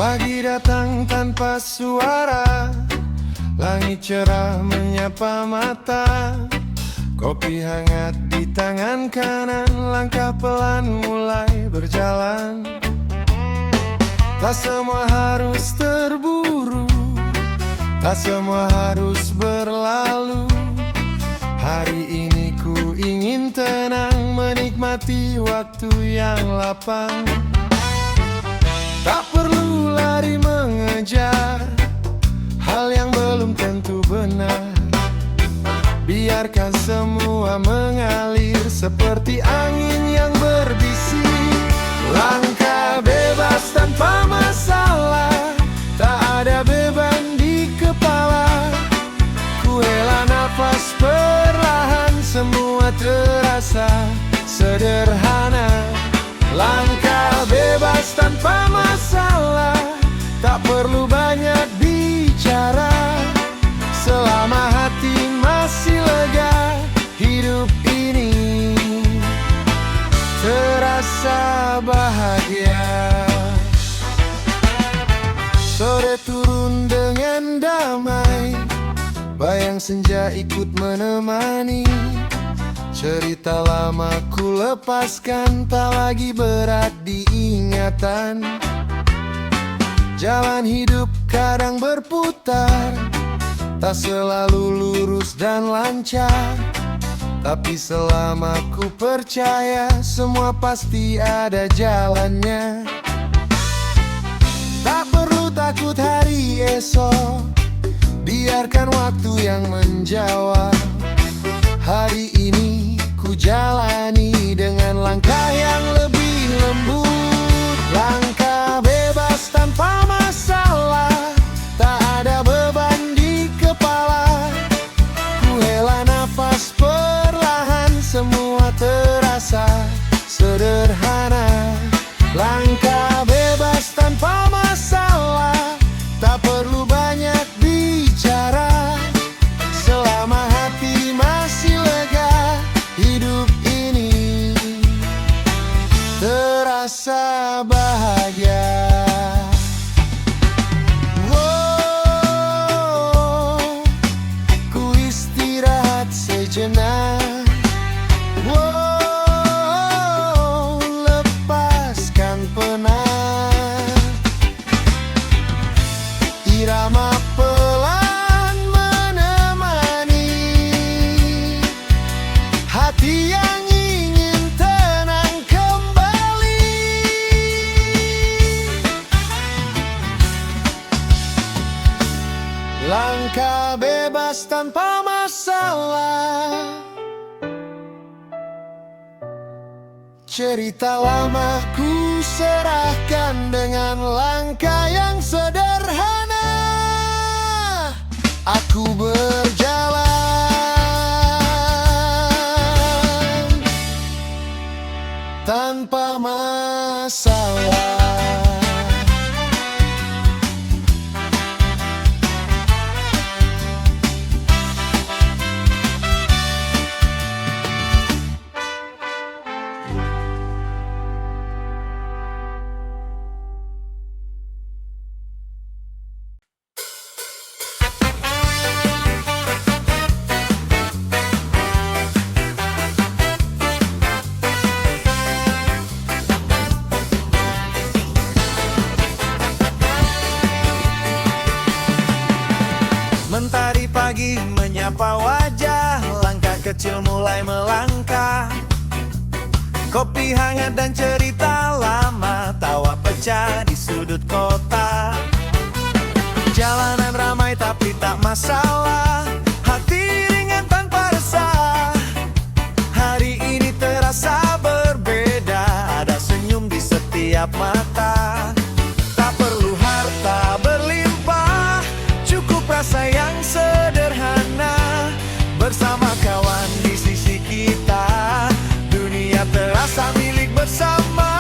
Pagi datang tanpa suara, langit cerah menyapa mata. Kopi hangat di tangan kanan, langkah pelan mulai berjalan. Tak semua harus terburu, tak semua harus berlalu. Hari ini ku ingin tenang, menikmati waktu yang lapang. Tak perlu lari mengejar hal yang belum tentu benar. Biarkan semua mengalir seperti angin yang berbisik. Langkah bebas tanpa masalah, tak ada beban di kepala. Ku hela nafas perlahan, semua terasa sederhana. Langkah bebas tanpa masalah, tak perlu banyak bicara. Selama hati masih lega, hidup ini terasa bahagia. Sore turun dengan damai, bayang senja ikut menemani. Cerita lama ku lepaskan, tak lagi berat diingatan. Jalan hidup kadang berputar, tak selalu lurus dan lancar. Tapi selama ku percaya, semua pasti ada jalannya. Tak perlu takut hari esok, biarkan waktu yang menjawab. Hari ini ku jalani dengan langkah yang lebih lembut. Langkah bebas tanpa masalah, tak ada beban di kepala. Ku hela nafas perlahan, semua terasa sederhana. Langkah bebas tanpa masalah, tak perlu banyak bicara. Selama hati masih lega, hidup ini terasa bahagia. Wow, ku istirahat sejenak. Wow, lepaskan penat. Irama pelan menemani hati yang ingin tenang kembali. Langkah bebas tanpa masalah, cerita lama ku serahkan dengan langkah yang sederhana. Aku berjalan tanpa masalah. Mentari pagi menyapa wajah, langkah kecil mulai melangkah. Kopi hangat dan cerita lama, tawa pecah di sudut kota. Jalanan ramai tapi tak masalah, hati ringan tanpa resah. Hari ini terasa berbeda, ada senyum di setiap mata. Tak perlu harta berlimpah, cukup rasa yang sederhana. Bersama kawan di sisi kita, dunia terasa milik bersama.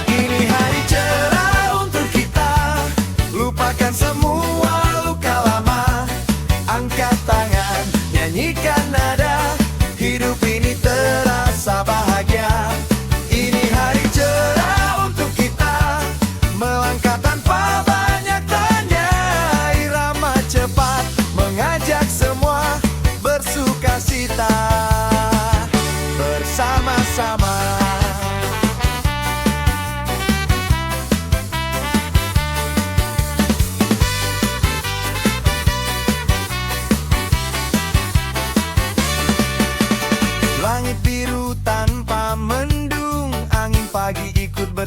Ini hari cerah untuk kita, lupakan semua luka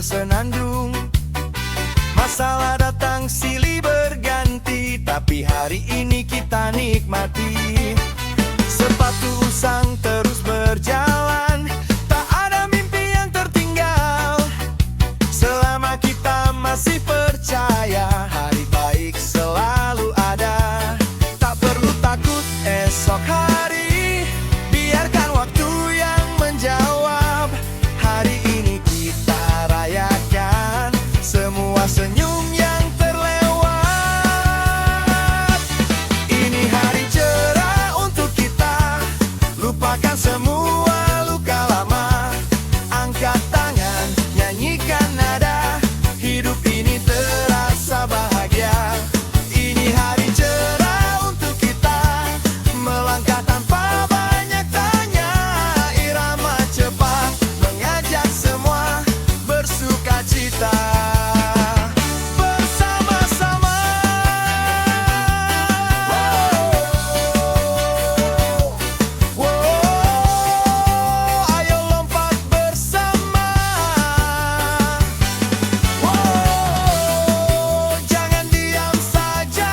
bersenandung. Masalah datang silih berganti, tapi hari ini kita nikmati. Sepatu usang terus berjalan, tak ada mimpi yang tertinggal. Selama kita masih percaya, hari baik selalu ada. Tak perlu takut esok hari, biarkan waktu yang menjawab. Hari ini kita rayakan semua senyum yang terlewat. Ini hari cerah untuk kita, lupakan semua luka lama. Angkat tangan, nyanyikan nada, hidup ini terasa bahagia. Ini hari cerah untuk kita, melangkah tanpa banyak tanya. Irama cepat mengajak semua bersuka cita bersama-sama. Ayo lompat bersama. Jangan diam saja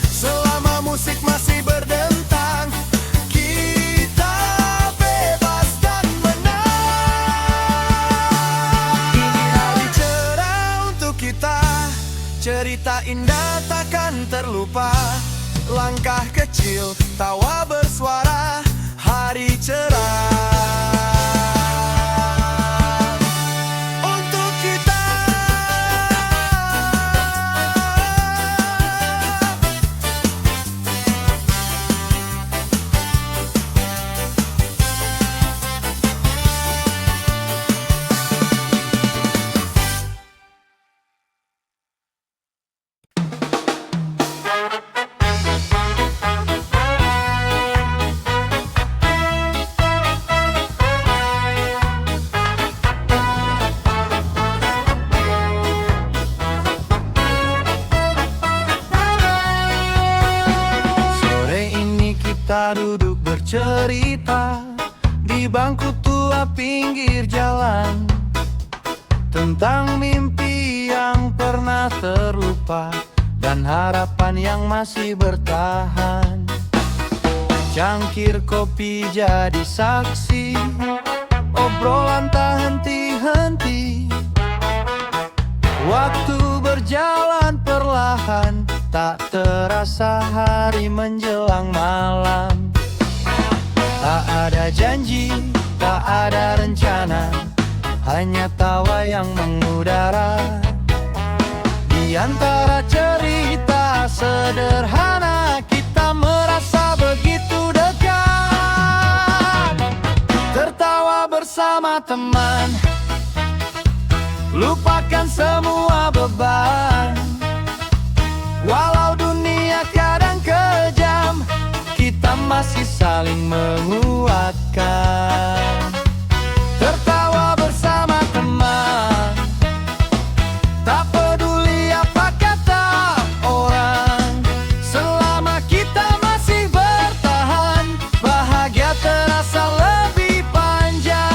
selama musik masih berdentang. Kita bebas dan menang. Ini hari cerah untuk kita, cerita indah takkan terlupa. Langkah kecil, tawa bersuara, hari cerah untuk kita. Sore ini kita duduk bercerita di bangku tua pinggir jalan, tentang mimpi yang pernah terlupa dan harapan yang masih bertahan. Cangkir kopi jadi saksi, obrolan tak henti-henti. Waktu berjalan perlahan, tak terasa hari menjelang malam. Tak ada janji, tak ada rencana, hanya tawa yang mengudara. Di antara cerita sederhana, kita merasa begitu dekat. Tertawa bersama teman, lupakan semua beban. Walau dunia kadang kejam, kita masih saling menguatkan. Tertawa bersama teman, tak peduli apa kata orang. Selama kita masih bertahan, bahagia terasa lebih panjang.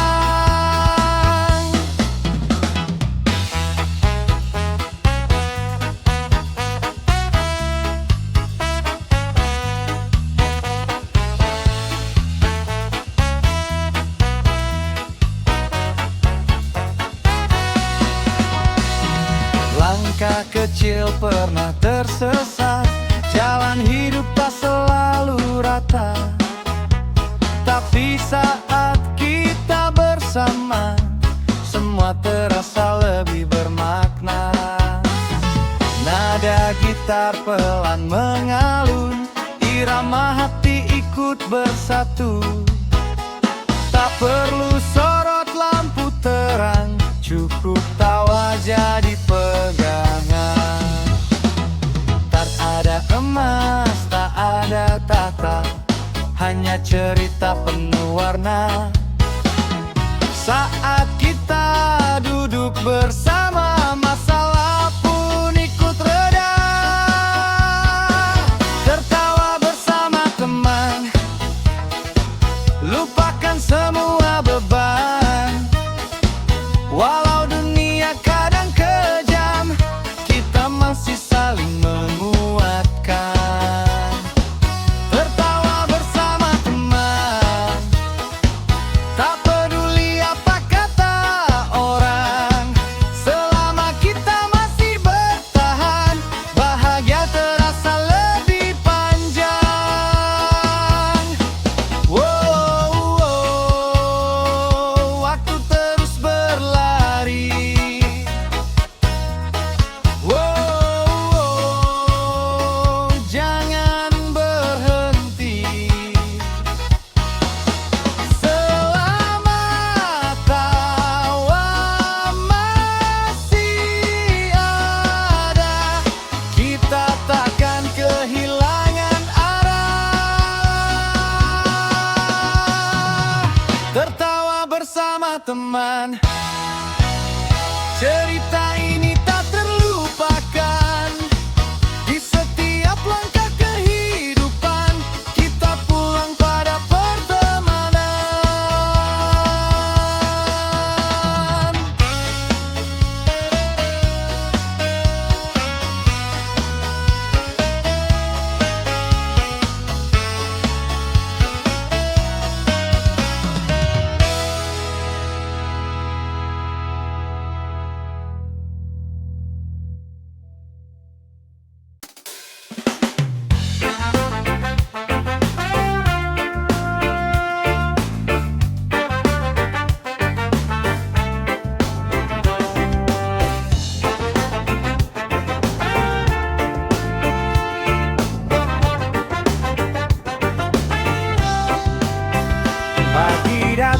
Langkah kecil pernah tersesat, jalan hidup tak selalu rata. Tapi saat kita bersama, semua terasa lebih bermakna. Nada gitar pelan mengalun, irama hati ikut bersatu. Tak perlu sorot lampu terang, cukup tawa jadi pegangan. Tak ada emas, tak ada tata, hanya cerita penuh warna. Saat kita duduk bersama, masalah pun ikut reda. Tertawa bersama teman, lupakan semua beban. Walau dunia kadang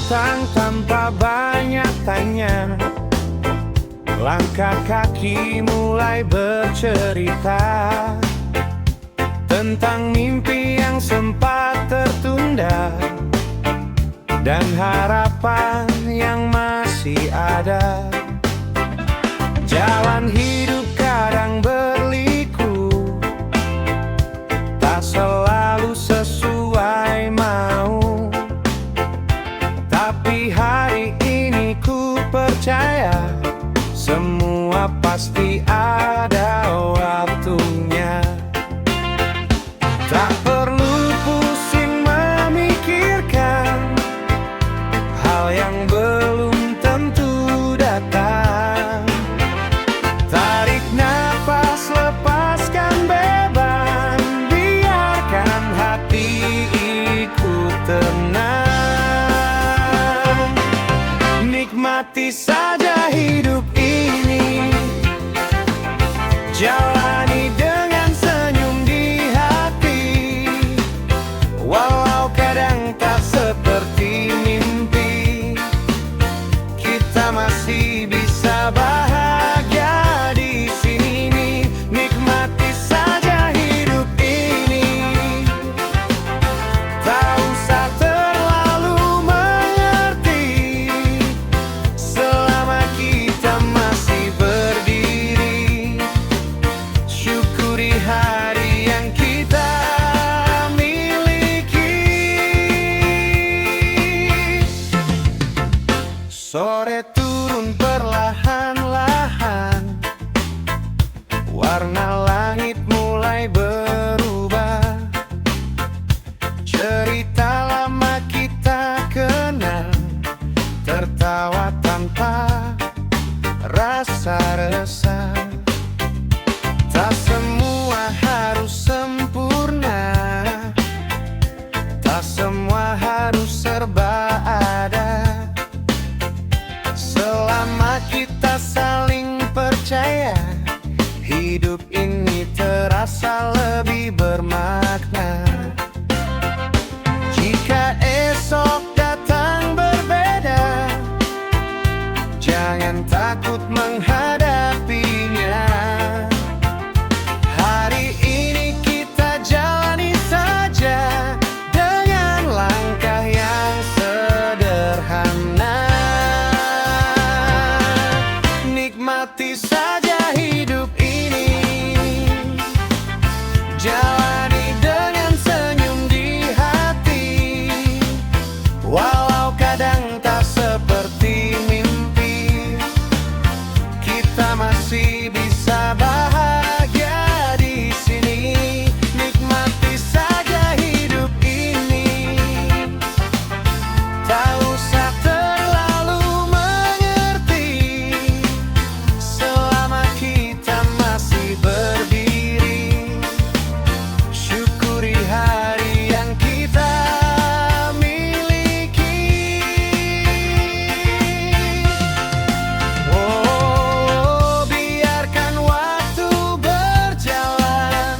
datang tanpa banyak tanya. Langkah kaki mulai bercerita tentang mimpi yang sempat tertunda dan harapan yang masih ada. Jalan hidup kadang berliku, tak selalu sesuai mau. Tapi hari ini ku percaya semua pasti ada waktunya. Tak perlu pusing memikirkan hal yang belum tentu datang. Tarik nafas, lepaskan beban, biarkan hati ikut tenang. Nikmati saja hidup ini, jalani dengan senyum di hati. Walau kadang tak seperti mimpi, kita masih bisa bahagia di sini. Nikmati saja hidup ini, tak usah terlalu mengerti. Selama kita masih berdiri, syukuri hari yang kita miliki. Sore turun perlahan-lahan, warna langit mulai berubah. Cerita lama kita kenal, tertawa tanpa rasa resah. Tak semua harus sempurna, tak semua harus serba ada. Selama kita saling percaya, hidup ini terasa lebih bermakna. Jika esok datang berbeda, jangan takut menghadapinya. Hari ini kita jalani saja dengan langkah yang sederhana. Nikmati saja hidup ini, jalani dengan senyum di hati. Walau kadang tak seperti mimpi, kita masih bisa bahagia di sini. Nikmati saja hidup ini, tak usah terlalu mengerti. Selama kita masih berdiri, syukuri hari yang kita miliki. Oh, biarkan waktu berjalan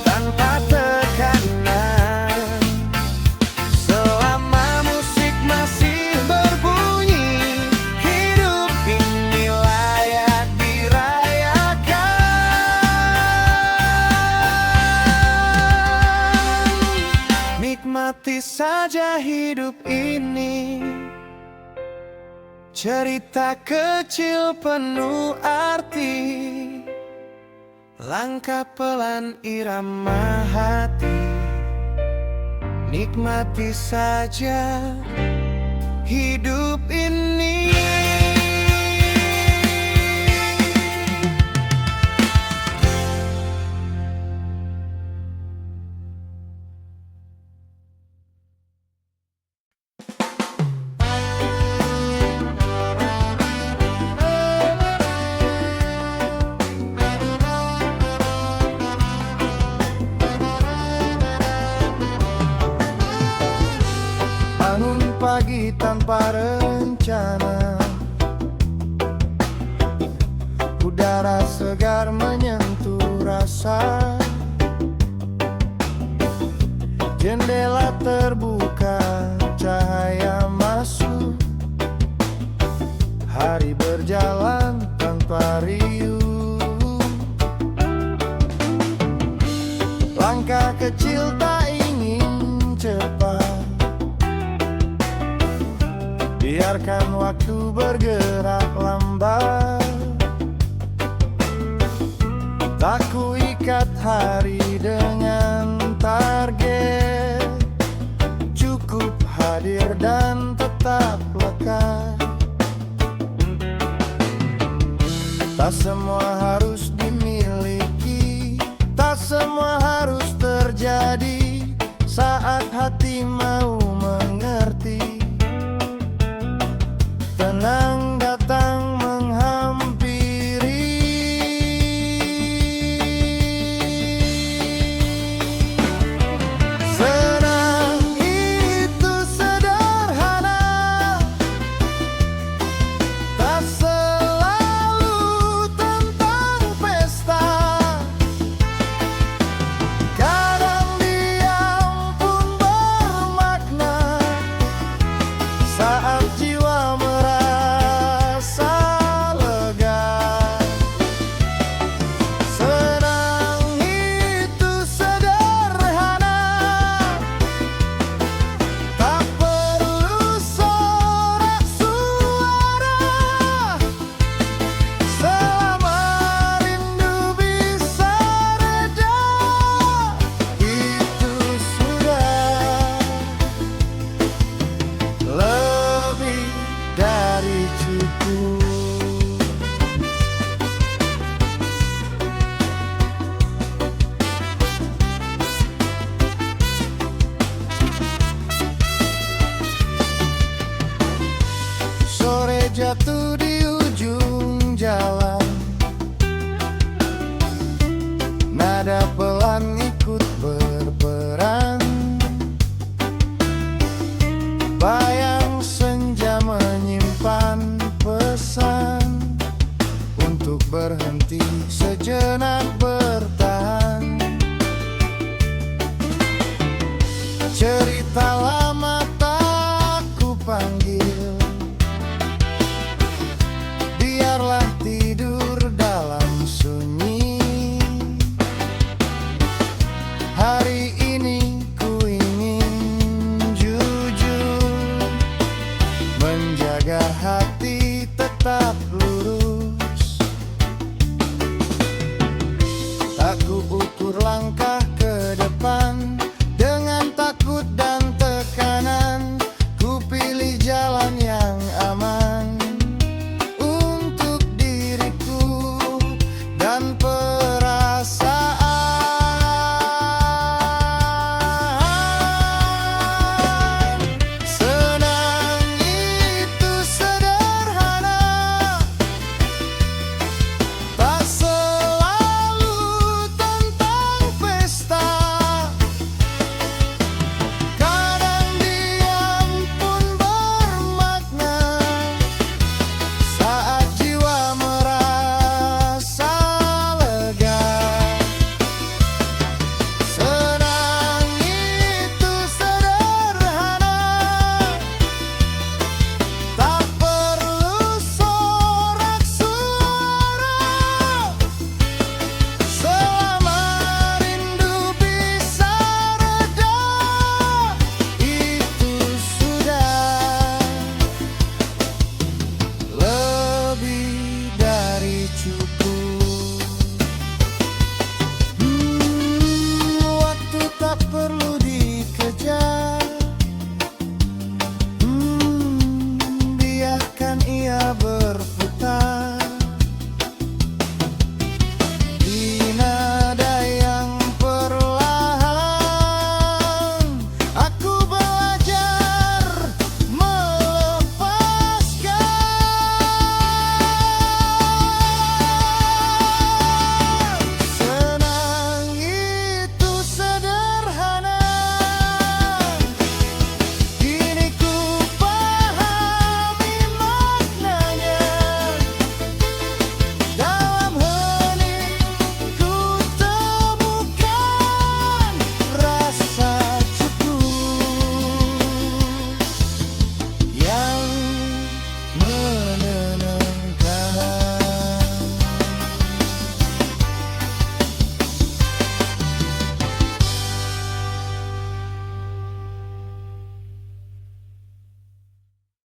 tanpa tekanan. Selama musik masih berbunyi, hidup ini layak dirayakan. Nikmati saja hidup ini, cerita kecil penuh arti. Langkah pelan irama hati. Nikmati saja hidup ini. Bangun pagi tanpa rencana, udara segar menyentuh rasa. Jendela terbuka, cahaya biarkan waktu bergerak lambat. Tak kuikat hari dengan target, cukup hadir dan tetap lekat. Tak semua harus dimiliki, tak semua harus terjadi. Saat hati mau mengerti, tenang datang menghampiri. Senang itu sederhana, tak selalu tentang pesta. Kadang diam pun bermakna, saat jiwa merasa lega. Senang itu sederhana, tak perlu sorak suara. Selama rindu bisa reda, itu sudah lebih dari cukup. Sore jatuh di ujung jalan, nada pelan ikut berperan. Bayang senja menyimpan pesan untuk berhenti sejenak.